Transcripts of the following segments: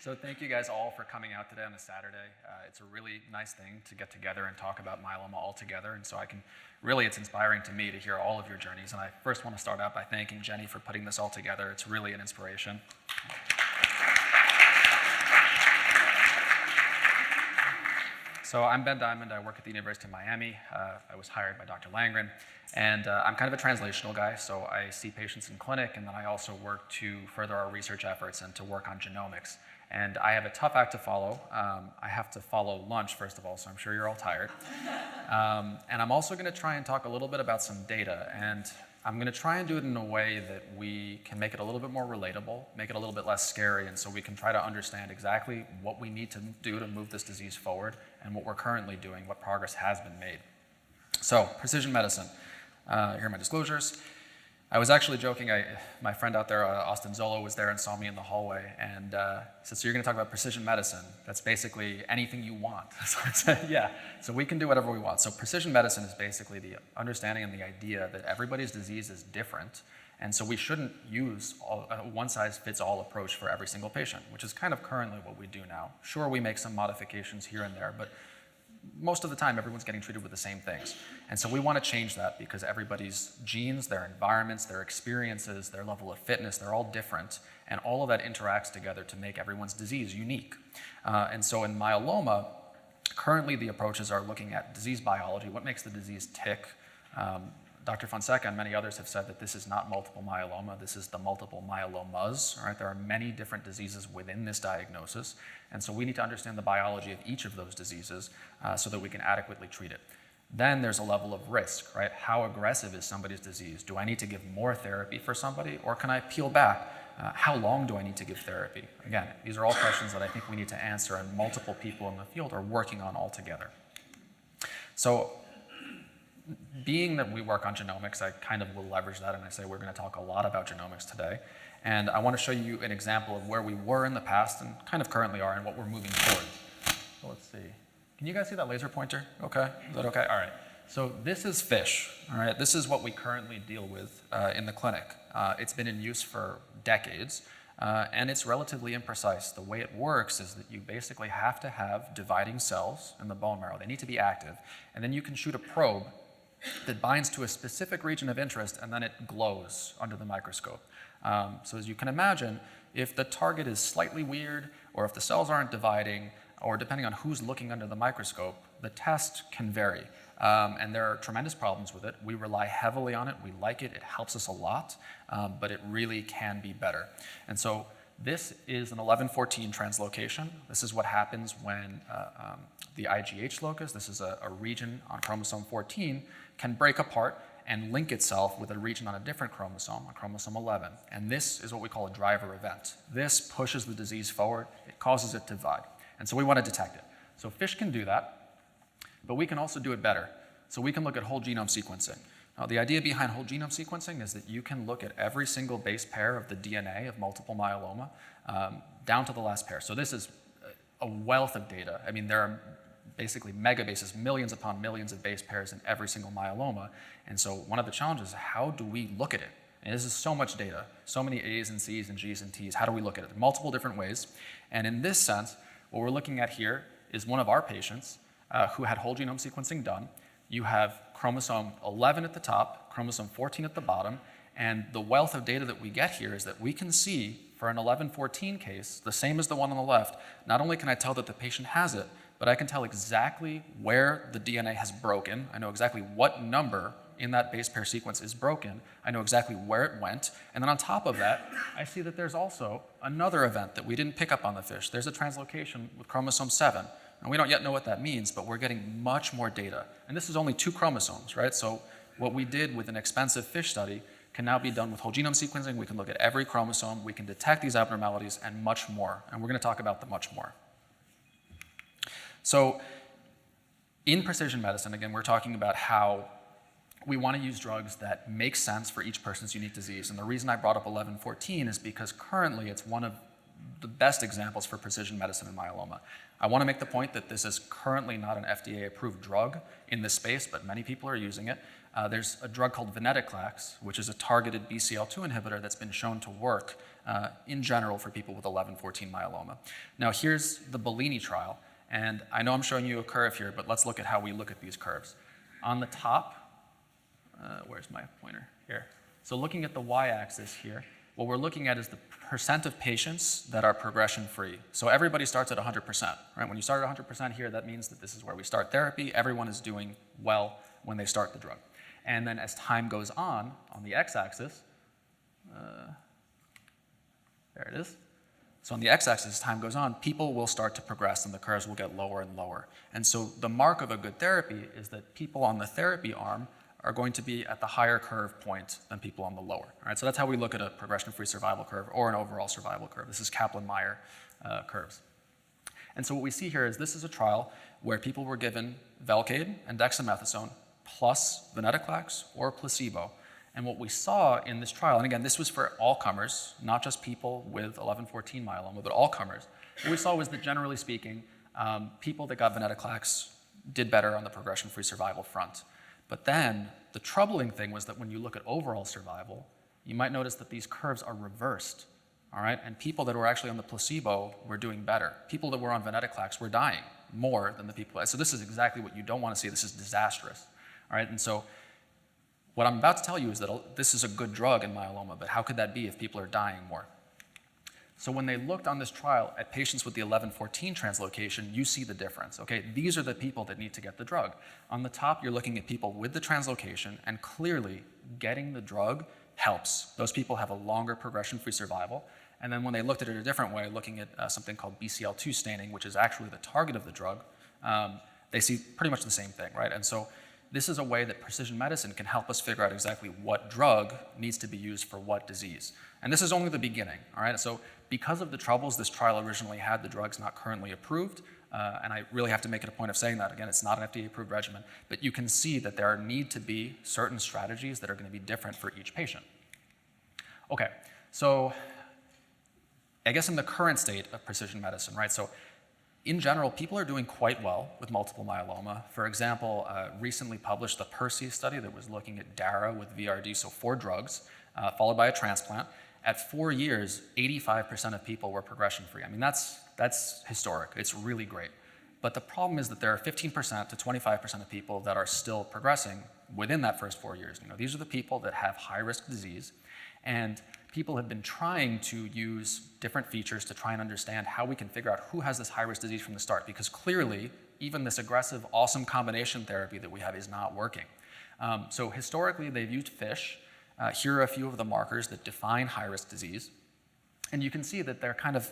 So thank you guys all for coming out today on a Saturday. It's a really nice thing to get together and talk about myeloma all together. And so it's inspiring to me to hear all of your journeys. And I first want to start out by thanking Jenny for putting this all together. It's really an inspiration. So I'm Ben Diamond. I work at the University of Miami. I was hired by Dr. Langren. And I'm kind of a translational guy, so I see patients in clinic, and then I also work to further our research efforts and to work on genomics. And I have a tough act to follow. I have to follow lunch, first of all, so I'm sure you're all tired. And I'm also going to try and talk a little bit about some data. And I'm going to try and do it in a way that we can make it a little bit more relatable, make it a little bit less scary, and so we can try to understand exactly what we need to do to move this disease forward and what we're currently doing, what progress has been made. So, precision medicine. Here are my disclosures. I was actually joking. My friend out there, Austin Zolo, was there and saw me in the hallway, and he said, "So you're going to talk about precision medicine? That's basically anything you want." So I said, "Yeah." So we can do whatever we want. So precision medicine is basically the understanding and the idea that everybody's disease is different, and so we shouldn't use a one-size-fits-all approach for every single patient, which is kind of currently what we do now. Sure, we make some modifications here and there, but most of the time, everyone's getting treated with the same things. And so we want to change that because everybody's genes, their environments, their experiences, their level of fitness, they're all different. And all of that interacts together to make everyone's disease unique. And so in myeloma, currently the approaches are looking at disease biology, what makes the disease tick. Dr. Fonseca and many others have said that this is not multiple myeloma, this is the multiple myelomas. All right? There are many different diseases within this diagnosis, and so we need to understand the biology of each of those diseases so that we can adequately treat it. Then there's a level of risk, right? How aggressive is somebody's disease? Do I need to give more therapy for somebody, or can I peel back? How long do I need to give therapy? Again, these are all questions that I think we need to answer, and multiple people in the field are working on all together. So, being that we work on genomics, I kind of will leverage that, and I say we're going to talk a lot about genomics today. And I want to show you an example of where we were in the past and kind of currently are and what we're moving toward. So let's see. Can you guys see that laser pointer? Okay. Is that okay? All right. So this is FISH. All right. This is what we currently deal with in the clinic. It's been in use for decades, and it's relatively imprecise. The way it works is that you basically have to have dividing cells in the bone marrow. They need to be active, and then you can shoot a probe that binds to a specific region of interest, and then it glows under the microscope. So as you can imagine, if the target is slightly weird, or if the cells aren't dividing, or depending on who's looking under the microscope, the test can vary. And there are tremendous problems with it. We rely heavily on it. We like it. It helps us a lot, but it really can be better. And so this is an 1114 translocation. This is what happens when the IGH locus, this is a region on chromosome 14, can break apart and link itself with a region on a different chromosome, on chromosome 11. And this is what we call a driver event. This pushes the disease forward. It causes it to divide. And so we want to detect it. So FISH can do that, but we can also do it better. So we can look at whole genome sequencing. Now, the idea behind whole genome sequencing is that you can look at every single base pair of the DNA of multiple myeloma down to the last pair. So this is a wealth of data. I mean, there are basically megabases, millions upon millions of base pairs in every single myeloma. And so one of the challenges is, how do we look at it? And this is so much data, so many A's and C's and G's and T's. How do we look at it? Multiple different ways. And in this sense, what we're looking at here is one of our patients who had whole genome sequencing done. You have chromosome 11 at the top, chromosome 14 at the bottom, and the wealth of data that we get here is that we can see for an 1114 case, the same as the one on the left, not only can I tell that the patient has it, but I can tell exactly where the DNA has broken. I know exactly what number in that base pair sequence is broken. I know exactly where it went. And then on top of that, I see that there's also another event that we didn't pick up on the FISH. There's a translocation with chromosome 7. And we don't yet know what that means, but we're getting much more data. And this is only 2 chromosomes, right? So what we did with an expensive FISH study can now be done with whole genome sequencing. We can look at every chromosome. We can detect these abnormalities and much more. And we're going to talk about the much more. So in precision medicine, again, we're talking about how we want to use drugs that make sense for each person's unique disease. And the reason I brought up 1114 is because currently it's one of the best examples for precision medicine in myeloma. I want to make the point that this is currently not an FDA-approved drug in this space, but many people are using it. there's a drug called venetoclax, which is a targeted BCL2 inhibitor that's been shown to work in general for people with 11-14 myeloma. Now here's the Bellini trial, and I know I'm showing you a curve here, but let's look at how we look at these curves. On the top, where's my pointer? Here. So looking at the y-axis here, what we're looking at is the percent of patients that are progression-free. So everybody starts at 100%, right? When you start at 100% here, that means that this is where we start therapy. Everyone is doing well when they start the drug. And then as time goes on the x-axis, there it is. So on the x-axis, as time goes on, people will start to progress and the curves will get lower and lower. And so the mark of a good therapy is that people on the therapy arm are going to be at the higher curve point than people on the lower. All right, so that's how we look at a progression-free survival curve or an overall survival curve. This is Kaplan-Meier curves. And so what we see here is this is a trial where people were given Velcade and dexamethasone plus venetoclax or placebo. And what we saw in this trial, and again, this was for all comers, not just people with 11-14 myeloma, but all comers. What we saw was that generally speaking, people that got venetoclax did better on the progression-free survival front. But then the troubling thing was that when you look at overall survival, you might notice that these curves are reversed, all right? And people that were actually on the placebo were doing better. People that were on venetoclax were dying more than the people. So this is exactly what you don't want to see. This is disastrous, all right? And so what I'm about to tell you is that this is a good drug in myeloma, but how could that be if people are dying more? So when they looked on this trial at patients with the 11-14 translocation, you see the difference, okay? These are the people that need to get the drug. On the top, you're looking at people with the translocation, and clearly getting the drug helps. Those people have a longer progression-free survival. And then when they looked at it a different way, looking at something called BCL2 staining, which is actually the target of the drug, they see pretty much the same thing, right? And so this is a way that precision medicine can help us figure out exactly what drug needs to be used for what disease. And this is only the beginning, all right? So because of the troubles this trial originally had, the drug's not currently approved, and I really have to make it a point of saying that. Again, it's not an FDA-approved regimen, but you can see that there need to be certain strategies that are going to be different for each patient. Okay, so I guess in the current state of precision medicine, right? So in general, people are doing quite well with multiple myeloma. For example, recently published the Percy study that was looking at DARA with VRD, so 4 drugs, followed by a transplant. At 4 years, 85% of people were progression-free. I mean, that's historic. It's really great. But the problem is that there are 15% to 25% of people that are still progressing within that first 4 years. You know, these are the people that have high-risk disease, and people have been trying to use different features to try and understand how we can figure out who has this high-risk disease from the start, because clearly, even this aggressive, awesome combination therapy that we have is not working. So historically, they've used FISH. Here are a few of the markers that define high-risk disease. And you can see that they're kind of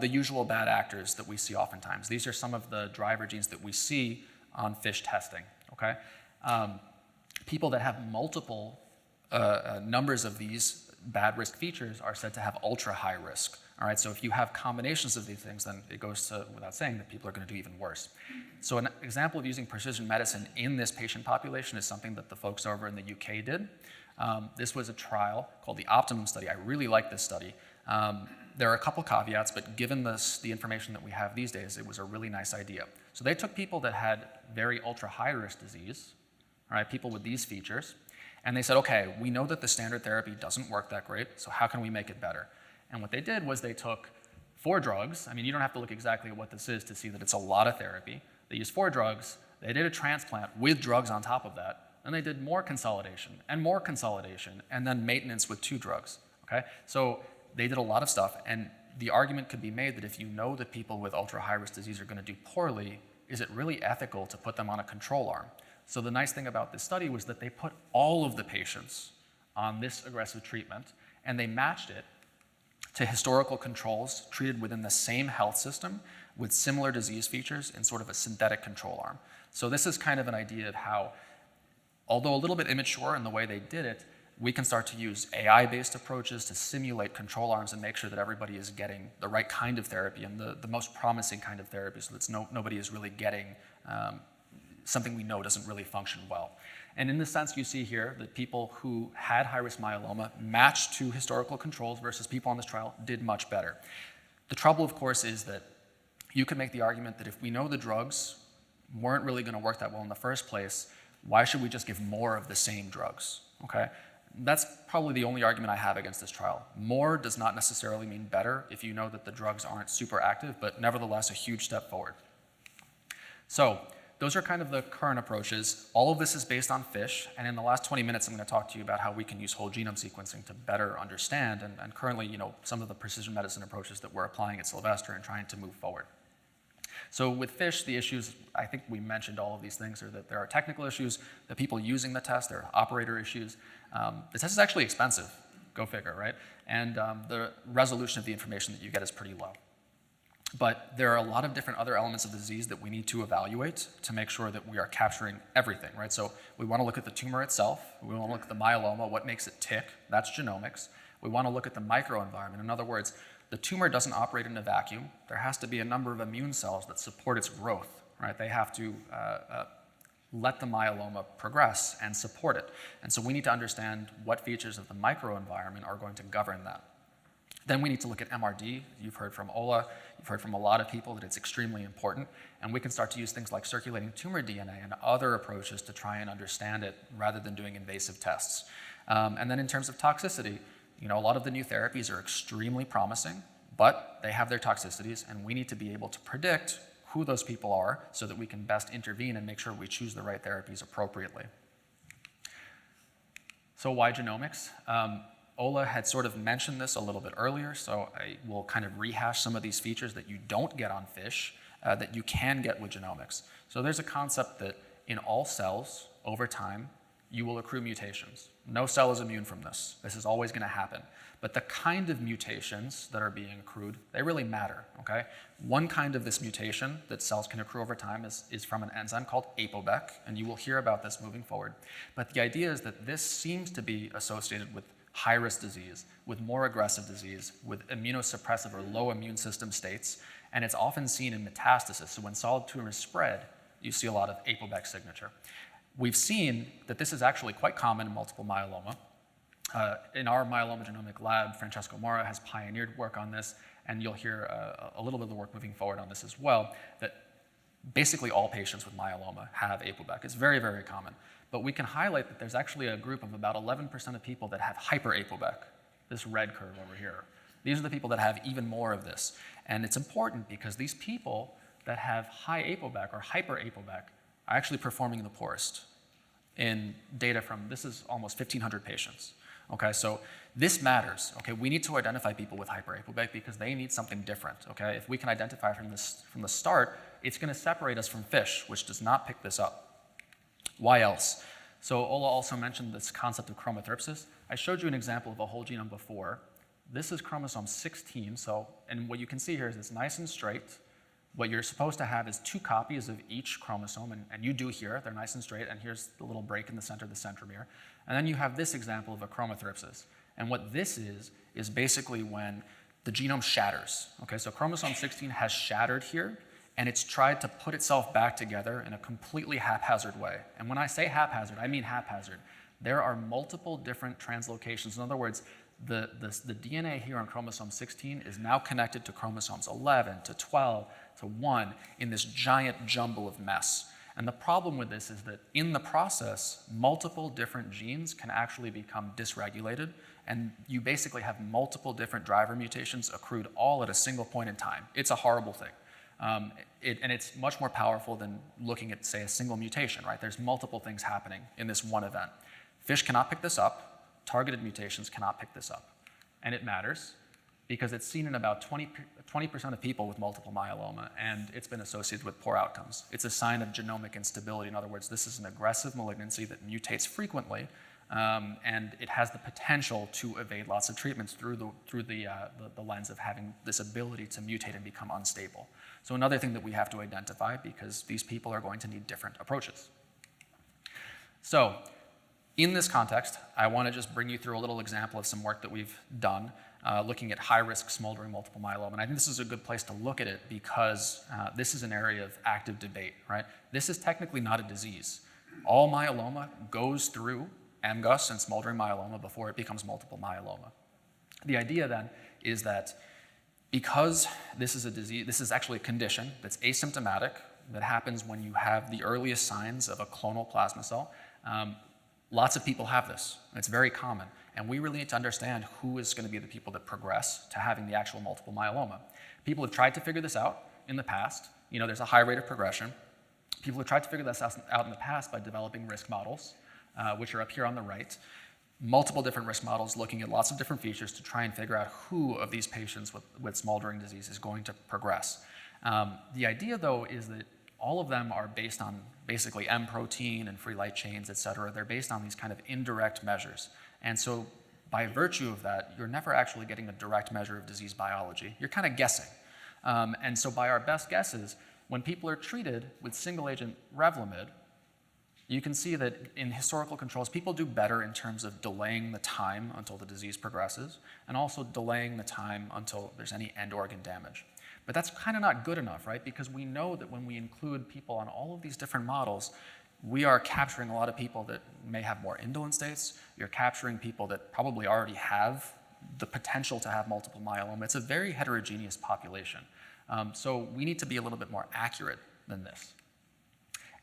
the usual bad actors that we see oftentimes. These are some of the driver genes that we see on FISH testing, okay? People that have multiple numbers of these bad risk features are said to have ultra high risk. All right, so if you have combinations of these things, then it goes to without saying that people are going to do even worse. So an example of using precision medicine in this patient population is something that the folks over in the UK did. This was a trial called the Optimum study. I really like this study. There are a couple caveats, but given the information that we have these days, it was a really nice idea. So they took people that had very ultra high risk disease, all right, people with these features, and they said, okay, we know that the standard therapy doesn't work that great, so how can we make it better? And what they did was they took 4 drugs. I mean, you don't have to look exactly at what this is to see that it's a lot of therapy. They used 4 drugs, they did a transplant with drugs on top of that, and they did more consolidation, and then maintenance with 2 drugs, okay? So they did a lot of stuff, and the argument could be made that if you know that people with ultra high-risk disease are gonna do poorly, is it really ethical to put them on a control arm? So the nice thing about this study was that they put all of the patients on this aggressive treatment, and they matched it to historical controls treated within the same health system with similar disease features in sort of a synthetic control arm. So this is kind of an idea of how, although a little bit immature in the way they did it, we can start to use AI-based approaches to simulate control arms and make sure that everybody is getting the right kind of therapy and the most promising kind of therapy, so that nobody is really getting something we know doesn't really function well. And in this sense, you see here that people who had high-risk myeloma matched to historical controls versus people on this trial did much better. The trouble, of course, is that you can make the argument that if we know the drugs weren't really going to work that well in the first place, Why should we just give more of the same drugs, okay? That's probably the only argument I have against this trial. More does not necessarily mean better if you know that the drugs aren't super active, but nevertheless a huge step forward. So those are kind of the current approaches. All of this is based on FISH, and in the last 20 minutes I'm going to talk to you about how we can use whole genome sequencing to better understand and currently, some of the precision medicine approaches that we're applying at Sylvester and trying to move forward. So with FISH, the issues, I think we mentioned all of these things, are that there are technical issues, the people using the test, there are operator issues. The test is actually expensive, go figure, right? And the resolution of the information that you get is pretty low. But there are a lot of different other elements of the disease that we need to evaluate to make sure that we are capturing everything, right? So we want to look at the tumor itself, we want to look at the myeloma, what makes it tick, that's genomics. We want to look at the microenvironment. In other words, the tumor doesn't operate in a vacuum. There has to be a number of immune cells that support its growth, right? They have to let the myeloma progress and support it. And so we need to understand what features of the microenvironment are going to govern that. Then we need to look at MRD. You've heard from Ola, you've heard from a lot of people that it's extremely important, and we can start to use things like circulating tumor DNA and other approaches to try and understand it rather than doing invasive tests. And then in terms of toxicity, a lot of the new therapies are extremely promising, but they have their toxicities, and we need to be able to predict who those people are so that we can best intervene and make sure we choose the right therapies appropriately. So why genomics? Ola had sort of mentioned this a little bit earlier, so I will kind of rehash some of these features that you don't get on FISH that you can get with genomics. So there's a concept that in all cells, over time, you will accrue mutations. No cell is immune from this. This is always going to happen. But the kind of mutations that are being accrued, they really matter, okay? One kind of this mutation that cells can accrue over time is from an enzyme called ApoBec, and you will hear about this moving forward. But the idea is that this seems to be associated with high-risk disease, with more aggressive disease, with immunosuppressive or low immune system states, and it's often seen in metastasis. So when solid tumors spread, you see a lot of ApoBec signature. We've seen that this is actually quite common in multiple myeloma. In our myeloma genomic lab, Francesco Mora has pioneered work on this, and you'll hear a little bit of the work moving forward on this as well, that basically all patients with myeloma have ApoBec. It's very, very common. But we can highlight that there's actually a group of about 11% of people that have hyper-ApoBec, this red curve over here. These are the people that have even more of this. And it's important because these people that have high ApoBec or hyper-ApoBec are actually performing the poorest in data from, this is almost 1,500 patients. Okay, so this matters. Okay, we need to identify people with hyper-ApoBec because they need something different. Okay, if we can identify from the start, it's going to separate us from FISH, which does not pick this up. Why else? So Ola also mentioned this concept of chromothripsis. I showed you an example of a whole genome before. This is chromosome 16. And what you can see here is it's nice and straight. What you're supposed to have is 2 copies of each chromosome, and you do here. They're nice and straight, and here's the little break in the center, the centromere. And then you have this example of a chromothripsis. And what this is basically when the genome shatters. Okay, so chromosome 16 has shattered here, and it's tried to put itself back together in a completely haphazard way. And when I say haphazard, I mean haphazard. There are multiple different translocations. In other words, the DNA here on chromosome 16 is now connected to chromosomes 11, to 12, to 1 in this giant jumble of mess. And the problem with this is that in the process, multiple different genes can actually become dysregulated, and you basically have multiple different driver mutations accrued all at a single point in time. It's a horrible thing. And it's much more powerful than looking at, say, a single mutation, right? There's multiple things happening in this one event. FISH cannot pick this up. Targeted mutations cannot pick this up. And it matters because it's seen in about 20% of people with multiple myeloma, and it's been associated with poor outcomes. It's a sign of genomic instability. In other words, this is an aggressive malignancy that mutates frequently, and it has the potential to evade lots of treatments through the lens of having this ability to mutate and become unstable. So another thing that we have to identify, because these people are going to need different approaches. So in this context, I want to just bring you through a little example of some work that we've done looking at high-risk smoldering multiple myeloma. And I think this is a good place to look at it because this is an area of active debate, right? This is technically not a disease. All myeloma goes through MGUS and smoldering myeloma before it becomes multiple myeloma. The idea then is that because this is a disease, this is actually a condition that's asymptomatic, that happens when you have the earliest signs of a clonal plasma cell. Lots of people have this. It's very common. And we really need to understand who is going to be the people that progress to having the actual multiple myeloma. People have tried to figure this out in the past. There's a high rate of progression. People have tried to figure this out in the past by developing risk models, which are up here on the right. Multiple different risk models looking at lots of different features to try and figure out who of these patients with smoldering disease is going to progress. The idea, though, is that all of them are based on basically M protein and free light chains, et cetera. They're based on these kind of indirect measures. And so by virtue of that, you're never actually getting a direct measure of disease biology. You're kind of guessing. And so by our best guesses, when people are treated with single-agent Revlimid, you can see that in historical controls, people do better in terms of delaying the time until the disease progresses and also delaying the time until there's any end organ damage. But that's kind of not good enough, right? Because we know that when we include people on all of these different models, we are capturing a lot of people that may have more indolent states. You're capturing people that probably already have the potential to have multiple myeloma. It's a very heterogeneous population. So we need to be a little bit more accurate than this.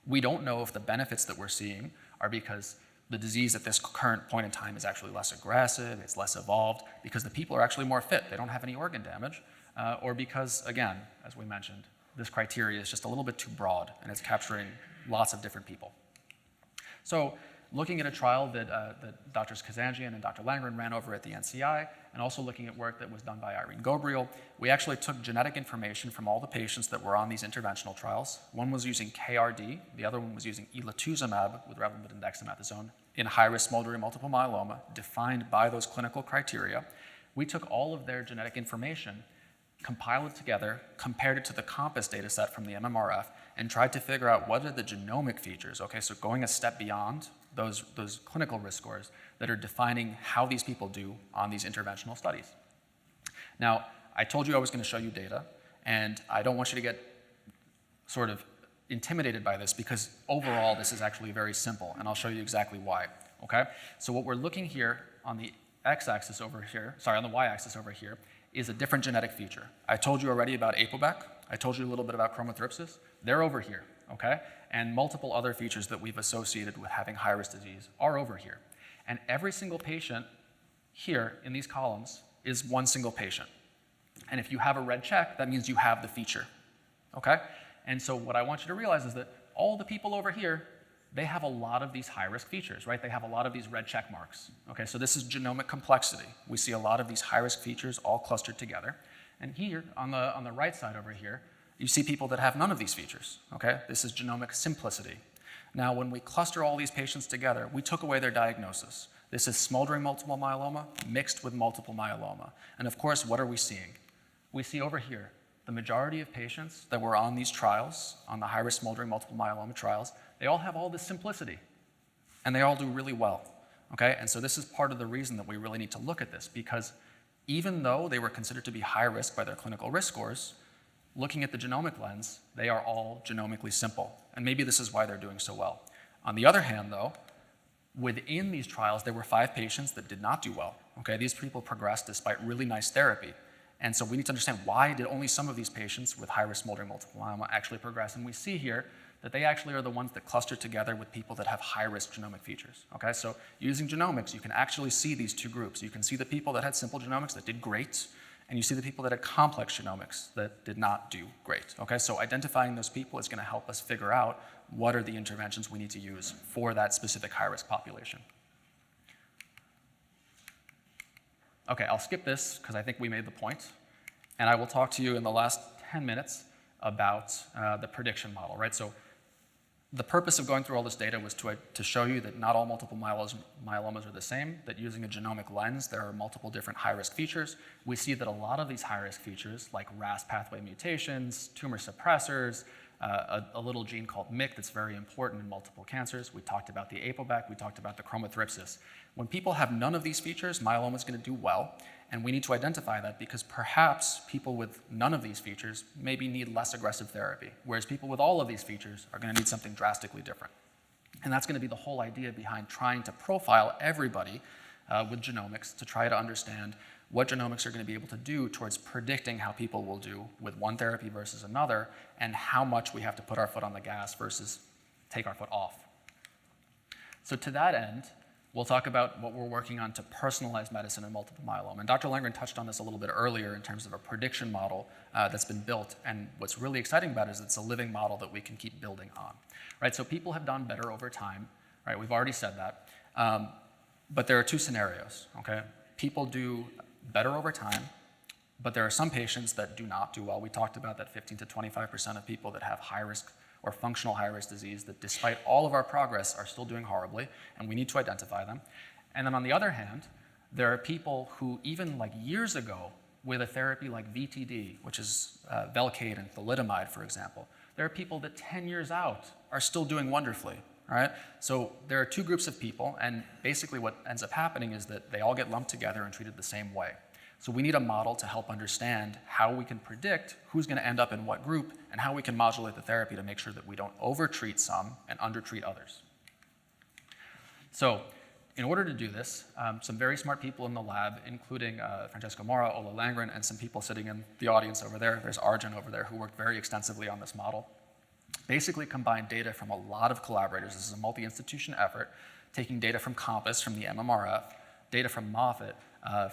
We don't know if the benefits that we're seeing are because the disease at this current point in time is actually less aggressive, it's less evolved, because the people are actually more fit, they don't have any organ damage, or because, again, as we mentioned, this criteria is just a little bit too broad and it's capturing lots of different people. So looking at a trial that Drs. Kazanjian and Dr. Langren ran over at the NCI, and also looking at work that was done by Irene Gobriel, we actually took genetic information from all the patients that were on these interventional trials. One was using KRD, the other one was using elotuzumab with Revlimid and dexamethasone in high-risk smoldering multiple myeloma, defined by those clinical criteria. We took all of their genetic information, compiled it together, compared it to the COMPASS data set from the MMRF, and tried to figure out what are the genomic features, okay, so going a step beyond those clinical risk scores that are defining how these people do on these interventional studies. Now, I told you I was going to show you data, and I don't want you to get sort of intimidated by this because overall this is actually very simple, and I'll show you exactly why, okay? So what we're looking here on the x-axis over here, sorry, on the y-axis over here, is a different genetic feature. I told you already about APOBEC. I told you a little bit about chromothripsis. They're over here, okay? And multiple other features that we've associated with having high-risk disease are over here. And every single patient here in these columns is one single patient. And if you have a red check, that means you have the feature, okay? And so what I want you to realize is that all the people over here, they have a lot of these high-risk features, right? They have a lot of these red check marks, okay? So this is genomic complexity. We see a lot of these high-risk features all clustered together. And here, on the right side over here, you see people that have none of these features, okay? This is genomic simplicity. Now, when we cluster all these patients together, we took away their diagnosis. This is smoldering multiple myeloma mixed with multiple myeloma. And of course, what are we seeing? We see over here, the majority of patients that were on these trials, on the high-risk smoldering multiple myeloma trials, they all have all this simplicity, and they all do really well, okay? And so this is part of the reason that we really need to look at this, because even though they were considered to be high risk by their clinical risk scores, looking at the genomic lens, they are all genomically simple. And maybe this is why they're doing so well. On the other hand, though, within these trials, there were 5 patients that did not do well. Okay, these people progressed despite really nice therapy. And so we need to understand, why did only some of these patients with high-risk smoldering multiple myeloma actually progress? And we see here that they actually are the ones that cluster together with people that have high-risk genomic features. Okay, so using genomics, you can actually see these two groups. You can see the people that had simple genomics that did great, and you see the people that had complex genomics that did not do great. Okay, so identifying those people is going to help us figure out what are the interventions we need to use for that specific high-risk population. Okay, I'll skip this because I think we made the point, and I will talk to you in the last 10 minutes about the prediction model, right? So the purpose of going through all this data was to show you that not all multiple myelomas are the same, that using a genomic lens, there are multiple different high-risk features. We see that a lot of these high-risk features, like RAS pathway mutations, tumor suppressors, a little gene called MYC that's very important in multiple cancers. We talked about the APOBEC, we talked about the chromothripsis. When people have none of these features, myeloma is going to do well, and we need to identify that because perhaps people with none of these features maybe need less aggressive therapy, whereas people with all of these features are going to need something drastically different. And that's going to be the whole idea behind trying to profile everybody with genomics to try to understand what genomics are going to be able to do towards predicting how people will do with one therapy versus another, and how much we have to put our foot on the gas versus take our foot off. So to that end, we'll talk about what we're working on to personalize medicine in multiple myeloma. And Dr. Langren touched on this a little bit earlier in terms of a prediction model that's been built. And what's really exciting about it is it's a living model that we can keep building on. Right? So people have done better over time. Right? We've already said that. But there are two scenarios. Okay? People do better over time, but there are some patients that do not do well. We talked about that 15 to 25% of people that have high risk or functional high-risk disease that despite all of our progress are still doing horribly, and we need to identify them. And then on the other hand, there are people who even like years ago with a therapy like VTD, which is Velcade and thalidomide, for example, there are people that 10 years out are still doing wonderfully, right? So there are two groups of people, and basically what ends up happening is that they all get lumped together and treated the same way. So we need a model to help understand how we can predict who's going to end up in what group and how we can modulate the therapy to make sure that we don't overtreat some and undertreat others. So in order to do this, some very smart people in the lab, including Francesco Mora, Ola Langren, and some people sitting in the audience over there, there's Arjun over there, who worked very extensively on this model, basically combined data from a lot of collaborators. This is a multi-institution effort, taking data from Compass, from the MMRF, data from Moffitt,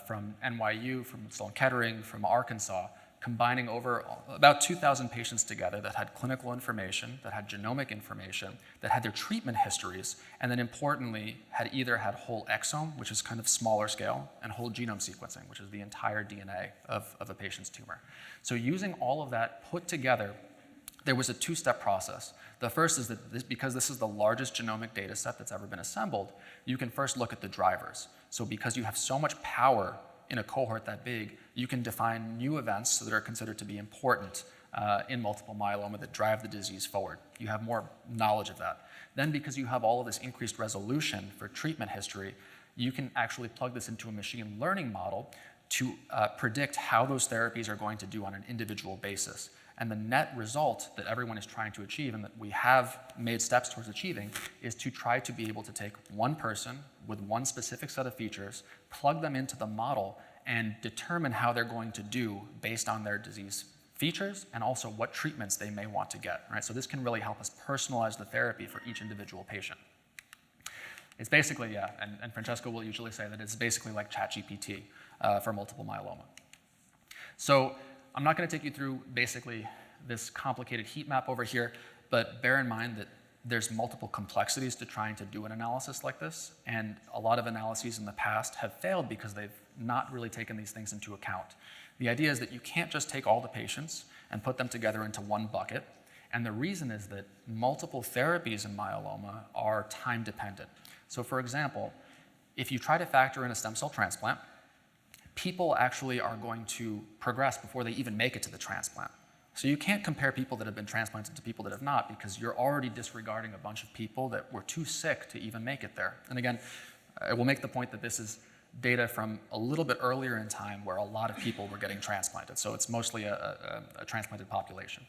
from NYU, from Sloan Kettering, from Arkansas, combining over about 2,000 patients together that had clinical information, that had genomic information, that had their treatment histories, and then importantly, had either had whole exome, which is kind of smaller scale, and whole genome sequencing, which is the entire DNA of a patient's tumor. So using all of that put together, there was a two-step process. The first is that because this is the largest genomic data set that's ever been assembled, you can first look at the drivers. So because you have so much power in a cohort that big, you can define new events that are considered to be important in multiple myeloma that drive the disease forward. You have more knowledge of that. Then because you have all of this increased resolution for treatment history, you can actually plug this into a machine learning model to predict how those therapies are going to do on an individual basis. And the net result that everyone is trying to achieve, and that we have made steps towards achieving, is to try to be able to take one person with one specific set of features, plug them into the model, and determine how they're going to do based on their disease features and also what treatments they may want to get. Right? So this can really help us personalize the therapy for each individual patient. It's basically, yeah, and Francesco will usually say that it's basically like ChatGPT for multiple myeloma. So I'm not going to take you through basically this complicated heat map over here, but bear in mind that there's multiple complexities to trying to do an analysis like this, and a lot of analyses in the past have failed because they've not really taken these things into account. The idea is that you can't just take all the patients and put them together into one bucket, and the reason is that multiple therapies in myeloma are time dependent. So for example, if you try to factor in a stem cell transplant, people actually are going to progress before they even make it to the transplant. So you can't compare people that have been transplanted to people that have not, because you're already disregarding a bunch of people that were too sick to even make it there. And again, I will make the point that this is data from a little bit earlier in time where a lot of people were getting transplanted. So it's mostly a transplanted population.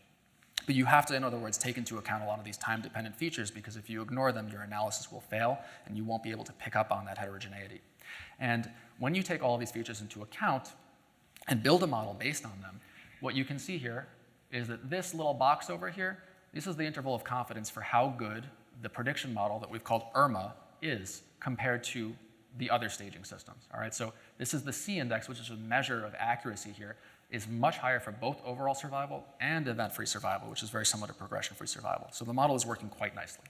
But you have to, in other words, take into account a lot of these time-dependent features, because if you ignore them, your analysis will fail and you won't be able to pick up on that heterogeneity. And when you take all of these features into account and build a model based on them, what you can see here is that this little box over here, this is the interval of confidence for how good the prediction model that we've called IRMA is compared to the other staging systems. All right, so this is the C index, which is a measure of accuracy here, is much higher for both overall survival and event-free survival, which is very similar to progression-free survival. So the model is working quite nicely.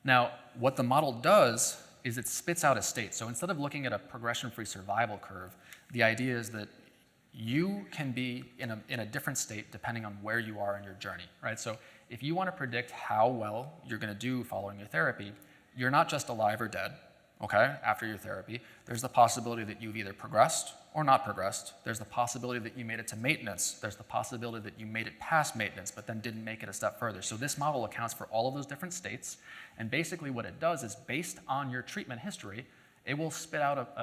Now, what the model does is it spits out a state. So instead of looking at a progression-free survival curve, the idea is that you can be in a different state depending on where you are in your journey, right? So if you want to predict how well you're going to do following your therapy, you're not just alive or dead, okay, after your therapy. There's the possibility that you've either progressed or not progressed. There's the possibility that you made it to maintenance. There's the possibility that you made it past maintenance but then didn't make it a step further. So this model accounts for all of those different states, and basically what it does is, based on your treatment history, it will spit out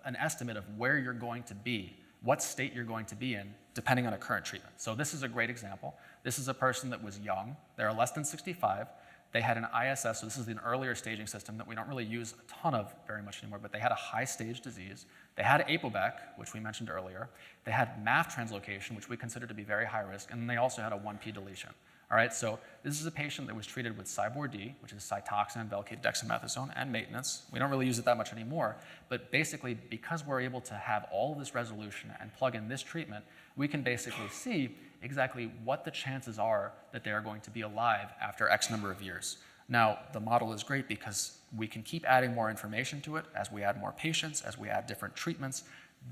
an estimate of where you're going to be, what state you're going to be in, depending on a current treatment. So this is a great example. This is a person that was young. They're less than 65. They had an ISS, so this is an earlier staging system that we don't really use a ton of very much anymore, but they had a high stage disease. They had APOBEC, which we mentioned earlier. They had MAF translocation, which we consider to be very high risk, and they also had a 1p deletion. All right, so this is a patient that was treated with Cybor-D, which is Cytoxan, Velcade, dexamethasone, and maintenance. We don't really use it that much anymore, but basically, because we're able to have all of this resolution and plug in this treatment, we can basically see exactly what the chances are that they are going to be alive after X number of years. Now, the model is great because we can keep adding more information to it as we add more patients, as we add different treatments.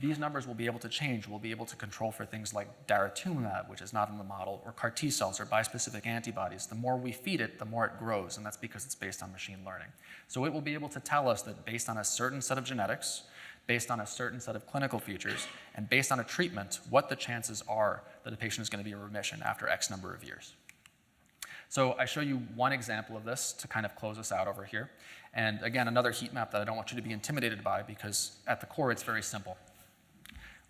These numbers will be able to change. We'll be able to control for things like daratumumab, which is not in the model, or CAR T cells or bispecific antibodies. The more we feed it, the more it grows, and that's because it's based on machine learning. So it will be able to tell us that based on a certain set of genetics, based on a certain set of clinical features, and based on a treatment, what the chances are that a patient is going to be in remission after X number of years. So I show you one example of this to kind of close us out over here. And again, another heat map that I don't want you to be intimidated by because at the core, it's very simple.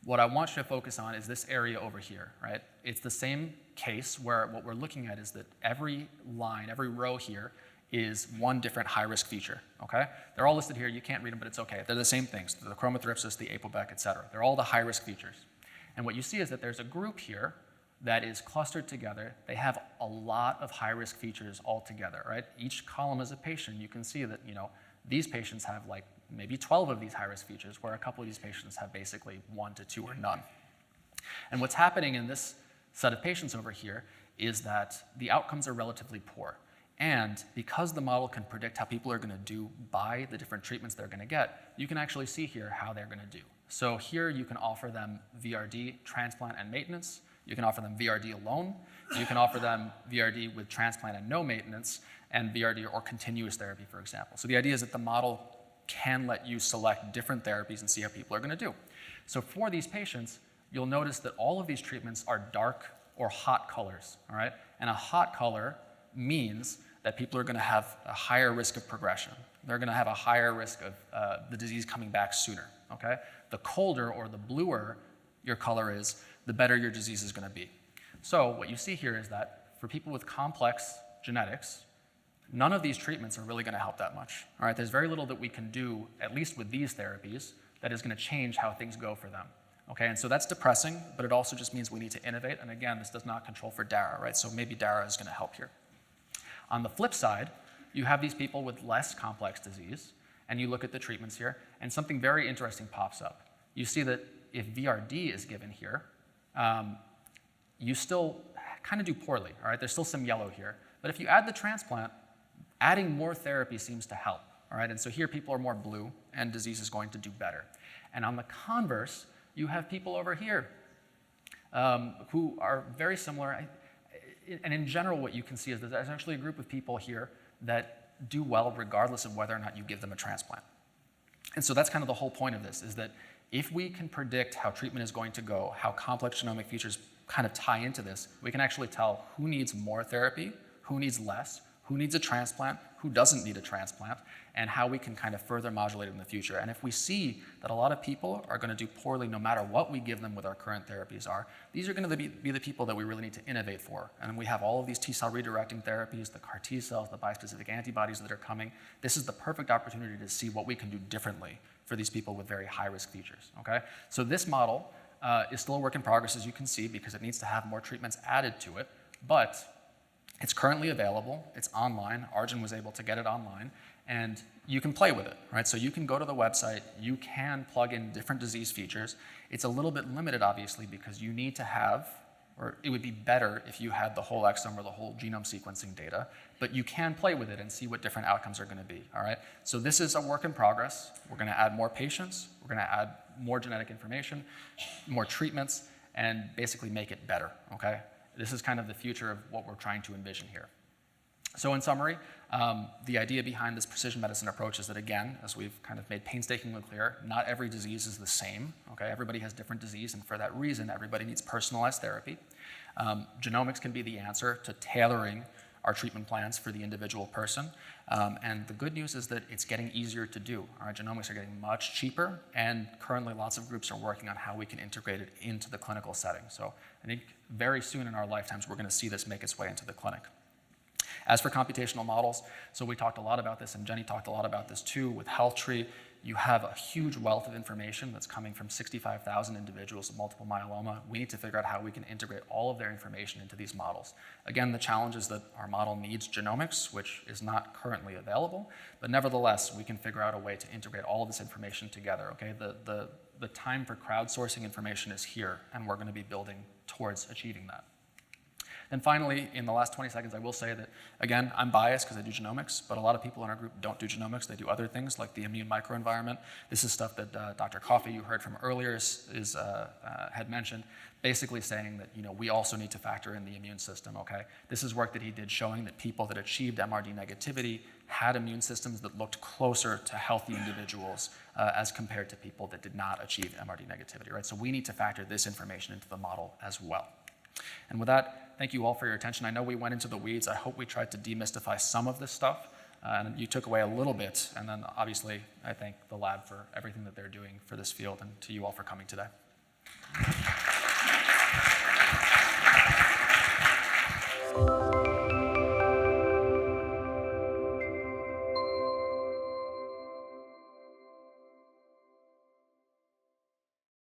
What I want you to focus on is this area over here, right? It's the same case where what we're looking at is that every line, every row here is one different high-risk feature, okay? They're all listed here. You can't read them, but it's okay. They're the same things, the chromothripsis, the APOBEC, et cetera. They're all the high-risk features. And what you see is that there's a group here that is clustered together. They have a lot of high-risk features all together, right? Each column is a patient. You can see that, these patients have like maybe 12 of these high-risk features, where a couple of these patients have basically 1 to 2 or none. And what's happening in this set of patients over here is that the outcomes are relatively poor. And because the model can predict how people are going to do by the different treatments they're going to get, you can actually see here how they're going to do. So here you can offer them VRD, transplant, and maintenance. You can offer them VRD alone. You can offer them VRD with transplant and no maintenance, and VRD or continuous therapy, for example. So the idea is that the model can let you select different therapies and see how people are going to do. So for these patients, you'll notice that all of these treatments are dark or hot colors, all right? And a hot color means that people are going to have a higher risk of progression. They're going to have a higher risk of the disease coming back sooner, okay? The colder or the bluer your color is, the better your disease is going to be. So what you see here is that for people with complex genetics, none of these treatments are really going to help that much. All right, there's very little that we can do, at least with these therapies, that is going to change how things go for them. Okay, and so that's depressing, but it also just means we need to innovate. And again, this does not control for DARA, right? So maybe DARA is going to help here. On the flip side, you have these people with less complex disease, and you look at the treatments here, and something very interesting pops up. You see that if VRD is given here, you still kind of do poorly, all right? There's still some yellow here. But if you add the transplant, adding more therapy seems to help, all right? And so here people are more blue, and disease is going to do better. And on the converse, you have people over here who are very similar. And in general, what you can see is that there's actually a group of people here that do well regardless of whether or not you give them a transplant. And so that's kind of the whole point of this, is that if we can predict how treatment is going to go, how complex genomic features kind of tie into this, we can actually tell who needs more therapy, who needs less, who needs a transplant, who doesn't need a transplant, and how we can kind of further modulate it in the future. And if we see that a lot of people are going to do poorly no matter what we give them with our current therapies are, these are going to be the people that we really need to innovate for. And we have all of these T-cell redirecting therapies, the CAR T cells, the bispecific antibodies that are coming. This is the perfect opportunity to see what we can do differently for these people with very high-risk features, okay? So this model is still a work in progress, as you can see, because it needs to have more treatments added to it, but it's currently available. It's online. Arjun was able to get it online, and you can play with it, right? So you can go to the website. You can plug in different disease features. It's a little bit limited, obviously, because you need to have, or it would be better if you had the whole exome or the whole genome sequencing data, but you can play with it and see what different outcomes are going to be, all right? So this is a work in progress. We're going to add more patients. We're going to add more genetic information, more treatments, and basically make it better, okay? This is kind of the future of what we're trying to envision here. So in summary, the idea behind this precision medicine approach is that, again, as we've kind of made painstakingly clear, not every disease is the same, okay? Everybody has different disease, and for that reason, everybody needs personalized therapy. Genomics can be the answer to tailoring our treatment plans for the individual person. And the good news is that it's getting easier to do. Our genomics are getting much cheaper, and currently lots of groups are working on how we can integrate it into the clinical setting. So I think very soon in our lifetimes, we're going to see this make its way into the clinic. As for computational models, so we talked a lot about this, and Jenny talked a lot about this too with HealthTree. you have a huge wealth of information that's coming from 65,000 individuals with multiple myeloma. We need to figure out how we can integrate all of their information into these models. Again, the challenge is that our model needs genomics, which is not currently available, but nevertheless, we can figure out a way to integrate all of this information together, okay? The time for crowdsourcing information is here, and we're gonna be building towards achieving that. And finally, in the last 20 seconds, I will say that, again, I'm biased because I do genomics, but a lot of people in our group don't do genomics. They do other things like the immune microenvironment. This is stuff that Dr. Coffey, you heard from earlier, had mentioned, basically saying that we also need to factor in the immune system, okay? This is work that he did showing that people that achieved MRD negativity had immune systems that looked closer to healthy individuals as compared to people that did not achieve MRD negativity, right? So we need to factor this information into the model as well. And with that, thank you all for your attention. I know we went into the weeds. I hope we tried to demystify some of this stuff, and you took away a little bit. And then obviously, I thank the lab for everything that they're doing for this field, and to you all for coming today.